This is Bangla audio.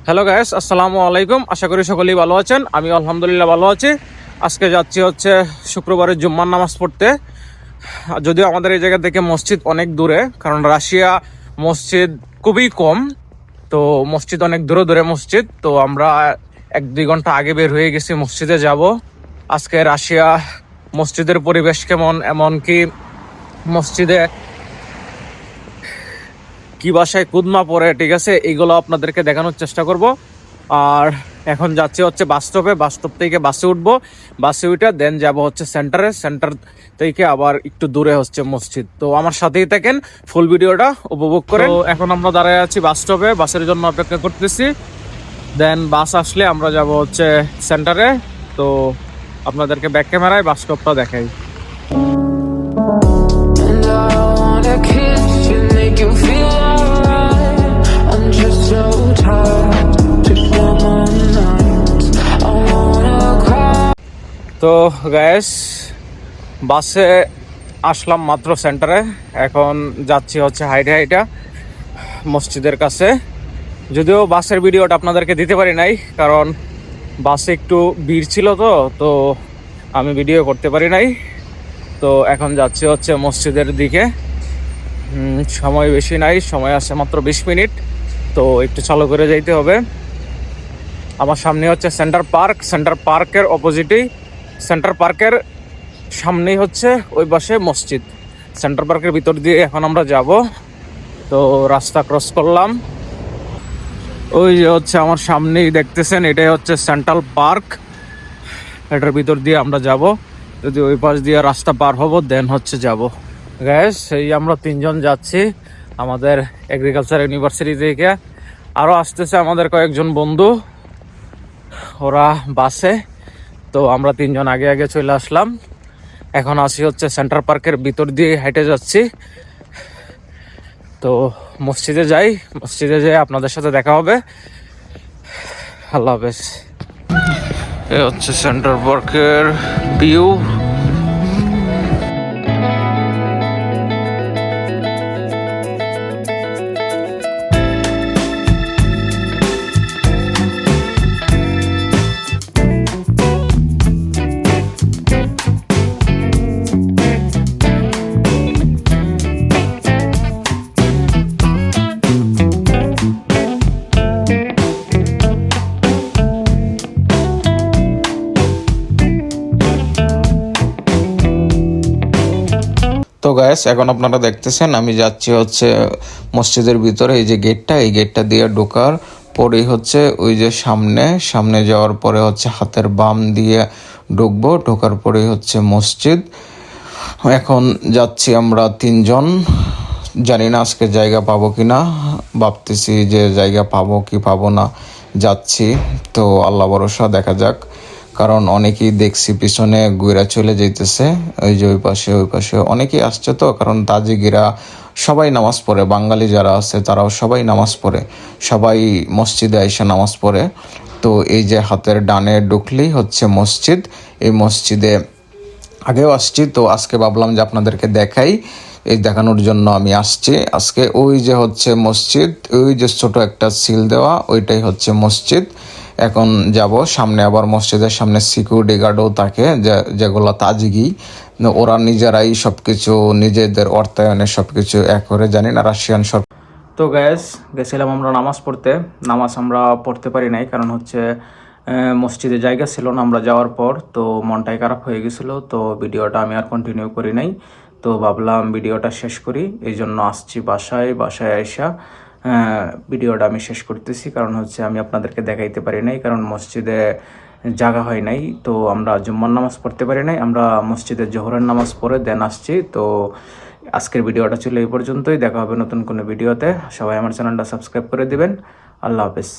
হ্যালো গাইস, আসসালামু আলাইকুম। আশা করি সকলেই ভালো আছেন। আমি আলহামদুলিল্লাহ ভালো আছি। আজকে যাচ্ছি শুক্রবারের জুম্মার নামাজ পড়তে। যদিও আমাদের এই জায়গা থেকে মসজিদ অনেক দূরে, কারণ রাশিয়া মসজিদ খুবই কম, তো মসজিদ অনেক দূরে দূরে মসজিদ। তো আমরা 1-2 ঘন্টা আগে বের হয়ে গেছি মসজিদে যাব। আজকে রাশিয়া মসজিদের পরিবেশ কেমন, এমনকি মসজিদে কি ভাষায় কুদমা পড়ে, ঠিক আছে, এইগুলো আপনাদেরকে দেখানোর চেষ্টা করব। আর এখন যাচ্ছি বাস স্টপ থেকে বাসে উঠবো। বাসে উঠে দেন যাব সেন্টার থেকে আবার একটু দূরে মসজিদ। তো আমার সাথেই থাকেন, ফুল ভিডিওটা উপভোগ করেন। তো এখন আমরা দাঁড়ায় আছি বাস স্টপে, বাসের জন্য অপেক্ষা করতেছি। দেন বাস আসলে আমরা যাব সেন্টারে। তো আপনাদেরকে ব্যাক ক্যামেরায় বাস স্টপটা দেখাই। তো গ্যাস বাসে আসলাম মাত্র সেন্টারে। এখন যাচ্ছি হাইটা মসজিদের কাছে। যদিও বাসের ভিডিওটা আপনাদেরকে দিতে পারি নাই, কারণ বাসে একটু ভিড় ছিল, তো আমি ভিডিও করতে পারি নাই। তো এখন যাচ্ছি মসজিদের দিকে। সময় বেশি নাই, সময় আছে মাত্র 20 মিনিট। তো একটু চালু করে যাইতে হবে। আমার সামনে সেন্টার পার্কের অপোজিটেই, সেন্টার পার্কের সামনেই ওই পাশে মসজিদ। সেন্টার পার্কের ভিতর দিয়ে এখন আমরা যাব। তো রাস্তা ক্রস করলাম, ওই যে আমার সামনেই দেখতেছেন, এটাই সেন্ট্রাল পার্ক। এটার ভিতর দিয়ে আমরা যাব। যদি ওই পাশ দিয়ে রাস্তা পার হব দেন যাব। গ্যাস এই আমরা 3 জন যাচ্ছি আমাদের এগ্রিকালচার ইউনিভার্সিটি থেকে। আরও আসতেছে আমাদের কয়েকজন বন্ধু, ওরা বাসে। তো আমরা 3 জন আগে চলে আসলাম। এখন আসি সেন্টার পার্কের ভিতর দিয়ে হেঁটে যাচ্ছি। তো মসজিদে যাই আপনাদের সাথে দেখা হবে। আল্লাহ হাফেজ। এ সেন্টার পার্কের ভিউ। তো গাইস এখন আপনারা দেখতেছেন আমি যাচ্ছি মসজিদের ভিতরে। এই যে এই গেটটা দিয়ে ঢোকার পরেই ওই যে সামনে যাওয়ার পরে হাতের বাম দিয়ে ঢুকবো। ঢোকার পরেই মসজিদ। এখন যাচ্ছি আমরা 3 জন। জানি না আজকে জায়গা পাবো কিনা, ভাবতেছি যে জায়গা পাবো কি পাবো না। যাচ্ছি, তো আল্লাহ ভরসা, দেখা যাক। কারণ অনেকেই দেখছি পিছনে গুইরা চলে যাইতেছে। ওই যে ওই পাশে অনেকেই আসছে। তো কারণ তাজিগিরা সবাই নামাজ পড়ে, বাঙালি যারা আছে তারাও সবাই নামাজ পড়ে, সবাই মসজিদে আইসা নামাজ পড়ে। তো এই যে হাতের ডানে ঢুকলেই মসজিদ। এই মসজিদে আগেও আসছি, তো আজকে ভাবলাম যে আপনাদেরকে দেখাই। এই দেখানোর জন্য আমি আসছি আজকে। ওই যে মসজিদ, ওই যে ছোট একটা সিল দেওয়া, ওইটাই মসজিদ। এখন যাব সামনে। আবার মসজিদের সামনে সিকিউরিটি গার্ডও থাকে, যেগুলো তাজিগি। ওরা নিজেরাই সবকিছু নিজেদের অর্থায়নে সবকিছু করে, জানি না রাশিয়ান সরকার। তো গেছিলাম আমরা নামাজ পড়তে। নামাজ আমরা পড়তে পারি নাই, কারণ মসজিদে জায়গা ছিল না আমরা যাওয়ার পর। তো মনটাই খারাপ হয়ে গেছিলো। তো ভিডিওটা আমি আর কন্টিনিউ করি নাই। তো ভাবলাম ভিডিওটা শেষ করি, এই জন্য আসছি বাসায় আইসা ভিডিওটা আমি শেষ করতেছি। কারণ আমি আপনাদেরকে দেখাইতে পারি নাই, কারণ মসজিদে জায়গা হয় নাই। তো আমরা জুম্মার নামাজ পড়তে পারি নাই, আমরা মসজিদে জোহরের নামাজ পড়ে দেন আসছি। তো আজকের ভিডিওটা ছিল এই পর্যন্তই। দেখা হবে নতুন কোনো ভিডিওতে। সবাই আমার চ্যানেলটা সাবস্ক্রাইব করে দিবেন। আল্লাহ হাফেজ।